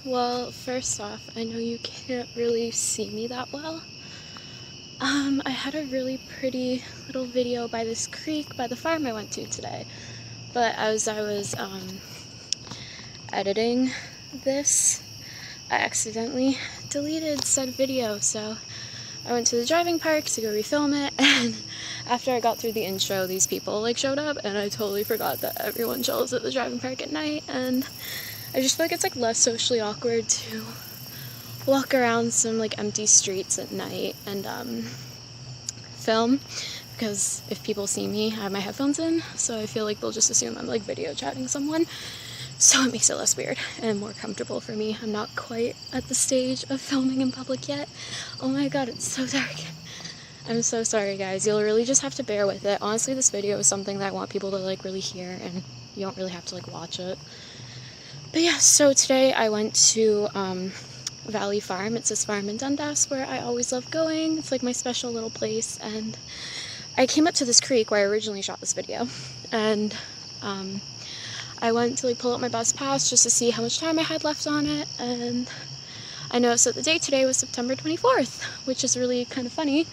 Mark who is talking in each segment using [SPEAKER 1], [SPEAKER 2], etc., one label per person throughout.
[SPEAKER 1] Well, first off, I know you can't really see me that well. I had a really pretty little video by this creek by the farm I went to today. But as I was editing this, I accidentally deleted said video, so I went to the driving park to go refilm it, and after I got through the intro, these people showed up, and I totally forgot that everyone chills at the driving park at night, and I just feel like it's less socially awkward to walk around some empty streets at night and film, because if people see me, I have my headphones in, so I feel like they'll just assume I'm video chatting someone. So it makes it less weird and more comfortable for me. I'm not quite at the stage of filming in public yet. Oh my god, it's so dark. I'm so sorry, guys. You'll really just have to bear with it. Honestly, this video is something that I want people to really hear, and you don't really have to watch it. But yeah, so today I went to Valley Farm. It's this farm in Dundas where I always love going. It's my special little place, and I came up to this creek where I originally shot this video, and I went to pull out my bus pass just to see how much time I had left on it, and I noticed that the date today was September 24th, which is really kind of funny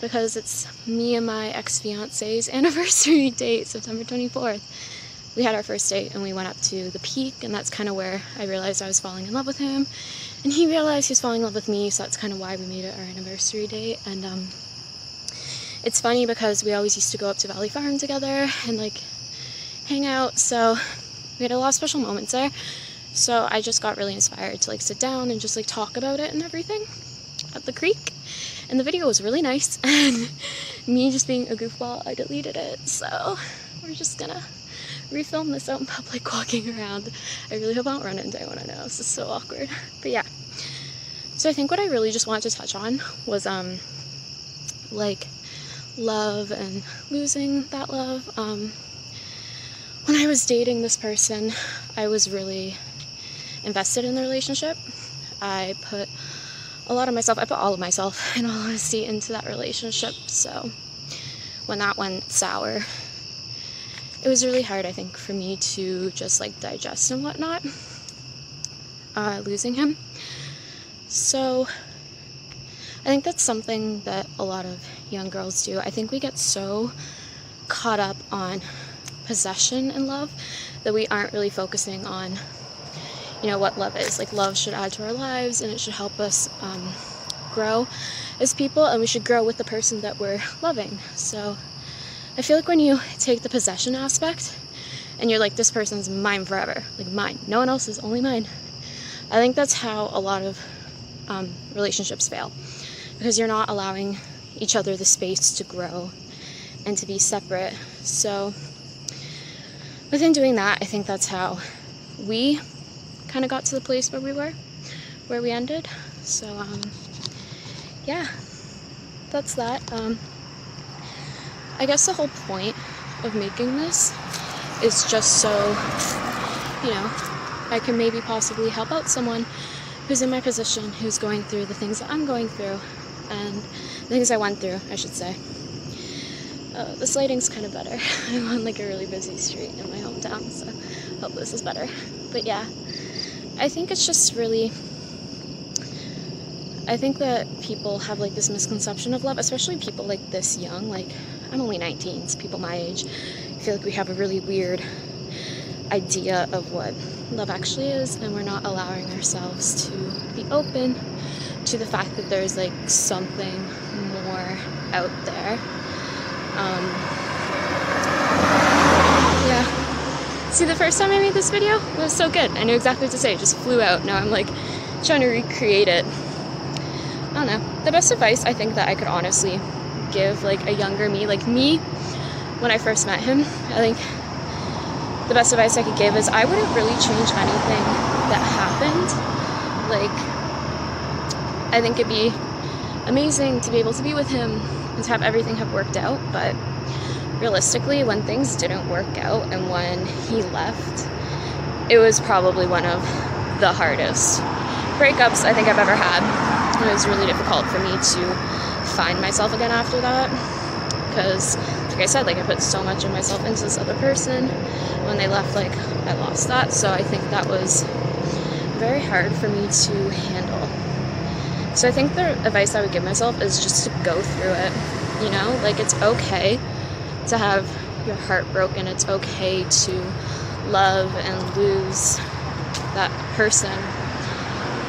[SPEAKER 1] because it's me and my ex-fiance's anniversary date, September 24th. We had our first date and we went up to the peak, and that's kind of where I realized I was falling in love with him, and he realized he was falling in love with me, so that's kind of why we made it our anniversary date. And it's funny because we always used to go up to Valley Farm together and hang out, so we had a lot of special moments there. So I just got really inspired to sit down and just talk about it and everything at the creek. And the video was really nice, and me just being a goofball, I deleted it. So we're just gonna refilm this out in public walking around. I really hope I don't run into anyone I know. This is so awkward. But yeah. So I think what I really just wanted to touch on was love and losing that love. When I was dating this person, I was really invested in the relationship. I put a lot of myself, I put all of myself in all honesty into that relationship. So when that went sour, it was really hard, I think, for me to just digest and whatnot, losing him. So I think that's something that a lot of young girls do. I think we get so caught up on possession and love that we aren't really focusing on what love is. Love should add to our lives, and it should help us grow as people, and we should grow with the person that we're loving. So I feel when you take the possession aspect and you're this person's mine forever, mine, no one else is, only mine, I think that's how a lot of relationships fail, because you're not allowing each other the space to grow and to be separate. So within doing that, I think that's how we kind of got to the place where we ended. So yeah, that's that. I guess the whole point of making this is just so I can maybe possibly help out someone who's in my position, who's going through the things that I'm going through, and the things I went through, I should say. This lighting's kind of better. I'm on a really busy street in my hometown, so I hope this is better. But yeah, I think it's just really, I think that people have this misconception of love, especially people this young. I'm only 19, so people my age, I feel we have a really weird idea of what love actually is, and we're not allowing ourselves to be open to the fact that there's something more out there. Yeah. See, the first time I made this video, it was so good. I knew exactly what to say. It just flew out. Now I'm trying to recreate it. I don't know. The best advice I think that I could honestly give a younger me, me when I first met him, I think the best advice I could give is I wouldn't really change anything that happened. I think it'd be amazing to be able to be with him and to have everything have worked out, but realistically, when things didn't work out and when he left, it was probably one of the hardest breakups I think I've ever had. It was really difficult for me to find myself again after that, because I said, I put so much of myself into this other person. When they left, I lost that. So I think that was very hard for me to handle. So I think the advice I would give myself is just to go through it, you know? Like, it's okay to have your heart broken. It's okay to love and lose that person.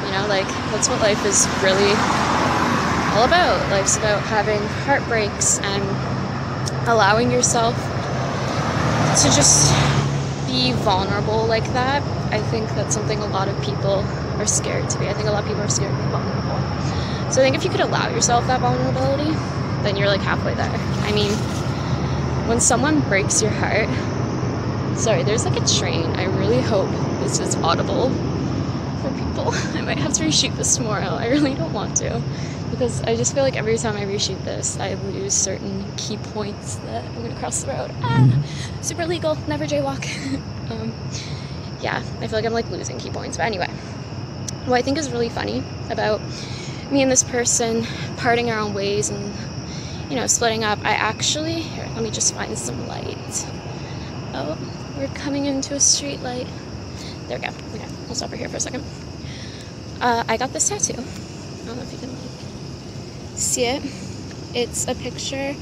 [SPEAKER 1] You know, like, that's what life is really all about. Life's about having heartbreaks and allowing yourself to just be vulnerable like that. I think that's something a lot of people are scared to be. I think a lot of people are scared to be vulnerable. So I think if you could allow yourself that vulnerability, then you're like halfway there. I mean, when someone breaks your heart, sorry, there's like a train. I really hope this is audible for people. I might have to reshoot this tomorrow. I really don't want to, because I just feel like every time I reshoot this, I lose certain key points that I'm gonna cross the road. Super legal, never jaywalk. Yeah, I feel like I'm like losing key points. But anyway, what I think is really funny about me and this person parting our own ways and, you know, splitting up, I actually, here, let me just find some light. Oh, we're coming into a street light. There we go. Okay, we'll stop right here for a second. I got this tattoo. I don't know if you can like see it. It's a picture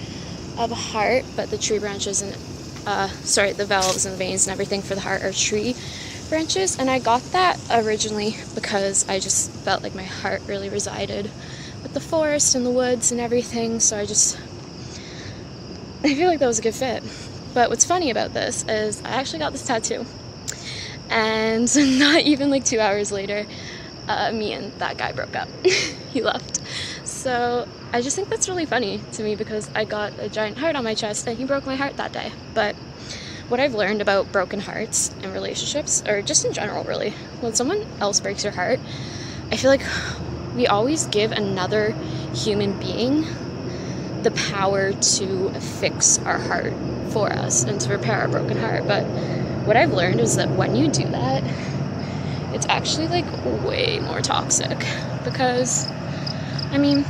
[SPEAKER 1] of a heart, but the tree branches and the valves and veins and everything for the heart are tree branches. And I got that originally because I just felt like my heart really resided with the forest and the woods and everything. So I feel like that was a good fit. But what's funny about this is I actually got this tattoo, and not even like 2 hours later, me and that guy broke up. He left. So I just think that's really funny to me, because I got a giant heart on my chest and he broke my heart that day. But what I've learned about broken hearts in relationships, or just in general really, when someone else breaks your heart, I feel like we always give another human being the power to fix our heart for us and to repair our broken heart. But what I've learned is that when you do that, it's actually like way more toxic, because I mean,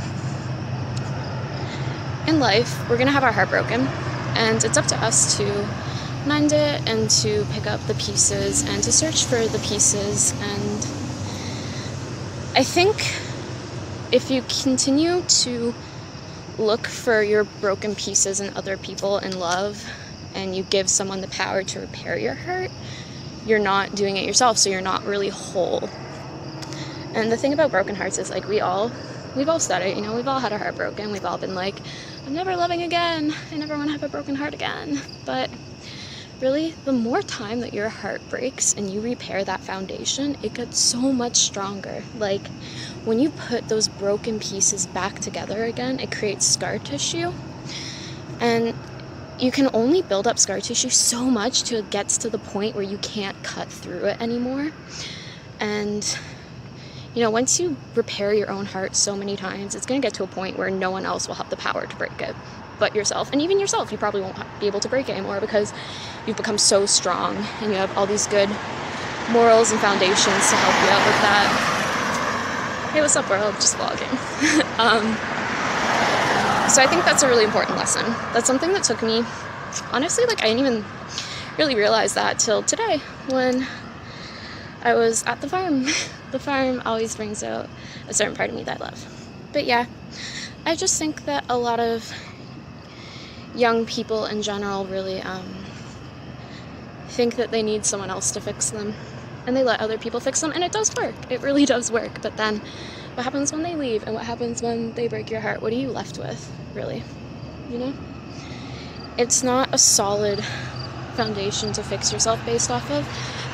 [SPEAKER 1] in life we're gonna have our heart broken, and it's up to us to mend it and to pick up the pieces and to search for the pieces. And I think if you continue to look for your broken pieces in other people in love, and you give someone the power to repair your hurt, you're not doing it yourself, so you're not really whole. And the thing about broken hearts is, like, we've all said it, you know, we've all had our heart broken. We've all been like, I'm never loving again. I never want to have a broken heart again. But really, the more time that your heart breaks and you repair that foundation, it gets so much stronger. Like, when you put those broken pieces back together again, it creates scar tissue. And you can only build up scar tissue so much till it gets to the point where you can't cut through it anymore. And, you know, once you repair your own heart so many times, it's going to get to a point where no one else will have the power to break it but yourself. And even yourself, you probably won't be able to break it anymore, because you've become so strong and you have all these good morals and foundations to help you out with that. Hey, what's up, world? Just vlogging. So I think that's a really important lesson. That's something that took me, honestly, like, I didn't even really realize that till today when I was at the farm. The farm always brings out a certain part of me that I love. But yeah, I just think that a lot of young people in general really think that they need someone else to fix them, and they let other people fix them, and it does work. It really does work. But then what happens when they leave, and what happens when they break your heart? What are you left with, really? You know? It's not a solid foundation to fix yourself based off of.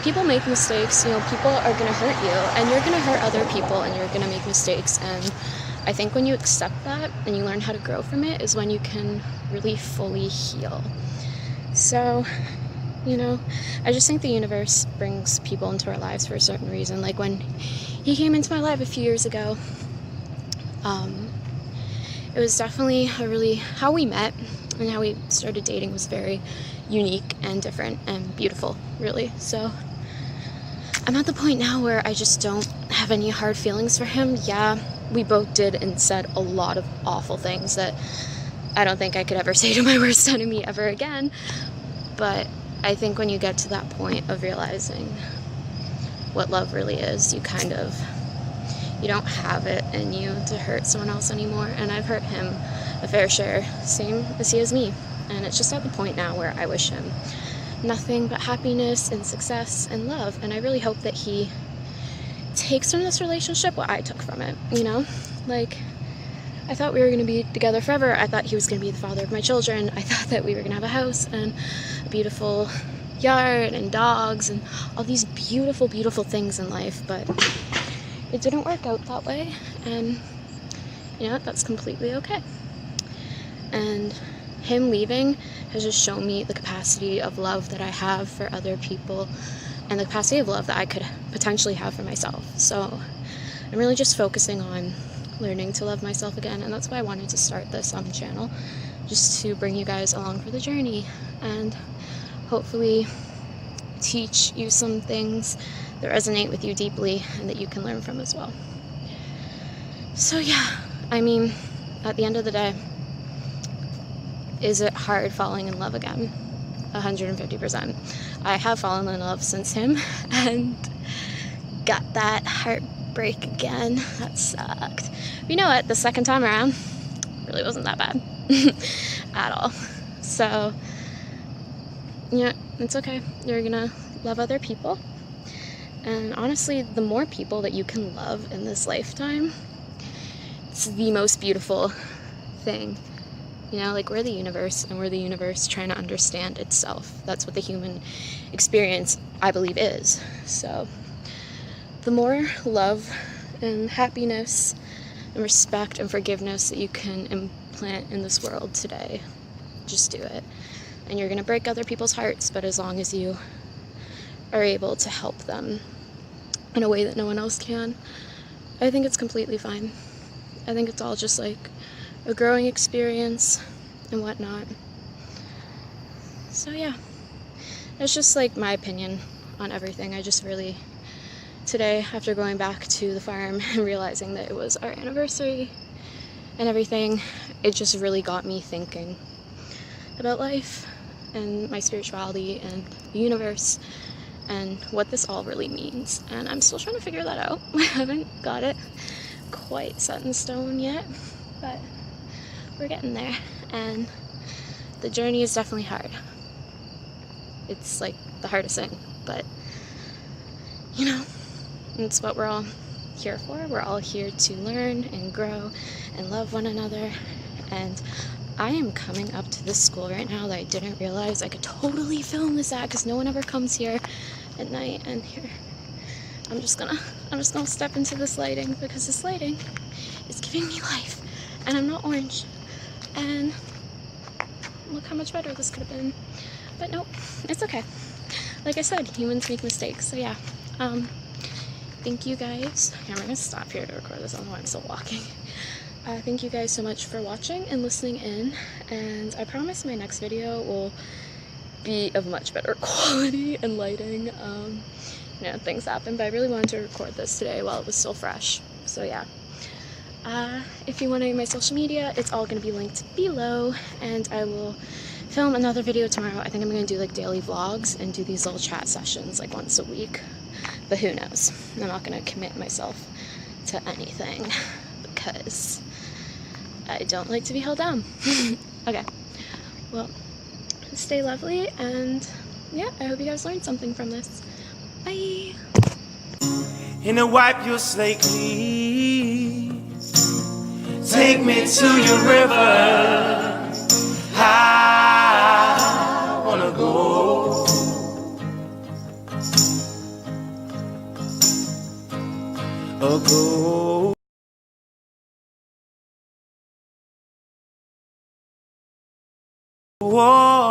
[SPEAKER 1] People make mistakes, you know, people are going to hurt you, and you're going to hurt other people, and you're going to make mistakes. And I think when you accept that and you learn how to grow from it is when you can really fully heal. So, you know, I just think the universe brings people into our lives for a certain reason. Like when he came into my life a few years ago, it was definitely how we met and how we started dating was very unique and different and beautiful, really. So I'm at the point now where I just don't have any hard feelings for him. Yeah, we both did and said a lot of awful things that I don't think I could ever say to my worst enemy ever again. But I think when you get to that point of realizing what love really is. You don't have it in you to hurt someone else anymore, and I've hurt him a fair share, same as he has me, and it's just at the point now where I wish him nothing but happiness and success and love, and I really hope that he takes from this relationship what I took from it, you know? Like, I thought we were going to be together forever. I thought he was going to be the father of my children. I thought that we were going to have a house and a beautiful yard and dogs and all these beautiful, beautiful things in life, but it didn't work out that way, and you know, that's completely okay. And him leaving has just shown me the capacity of love that I have for other people and the capacity of love that I could potentially have for myself. So I'm really just focusing on learning to love myself again, and that's why I wanted to start this on the channel, just to bring you guys along for the journey and hopefully teach you some things that resonate with you deeply and that you can learn from as well. So yeah, I mean, at the end of the day, is it hard falling in love again? 150%. I have fallen in love since him and got that heartbreak again. That sucked. But you know what? The second time around really wasn't that bad at all. So yeah, it's okay. You're gonna love other people. And honestly, the more people that you can love in this lifetime, it's the most beautiful thing. You know, like, we're the universe, and we're the universe trying to understand itself. That's what the human experience, I believe, is. So the more love and happiness and respect and forgiveness that you can implant in this world today, just do it. And you're going to break other people's hearts, but as long as you are able to help them in a way that no one else can, I think it's completely fine. I think it's all just like a growing experience and whatnot. So yeah, it's just like my opinion on everything. I just really, today, after going back to the farm and realizing that it was our anniversary and everything, it just really got me thinking about life and my spirituality and the universe and what this all really means. And I'm still trying to figure that out. I haven't got it quite set in stone yet, but we're getting there, and the journey is definitely hard. It's like the hardest thing, but you know, it's what we're all here for. We're all here to learn and grow and love one another. And I am coming up to this school right now that I didn't realize I could totally film this at, because no one ever comes here at night. And here, I'm just gonna step into this lighting, because this lighting is giving me life, and I'm not orange. And look how much better this could have been. But nope, it's okay. Like I said, humans make mistakes. So yeah, thank you guys. Okay, I'm gonna stop here to record this. I don't know why I'm still walking. Thank you guys so much for watching and listening in, and I promise my next video will be of much better quality and lighting. You know, things happen, but I really wanted to record this today while it was still fresh. So yeah. If you want to know my social media, it's all going to be linked below, and I will film another video tomorrow. I think I'm going to do like daily vlogs and do these little chat sessions like once a week, but who knows. I'm not going to commit myself to anything because I don't like to be held down. Okay, well, stay lovely, and yeah, I hope you guys learned something from this. Bye!
[SPEAKER 2] And to wipe your slate clean, take me to your river. I wanna go. Go. Whoa.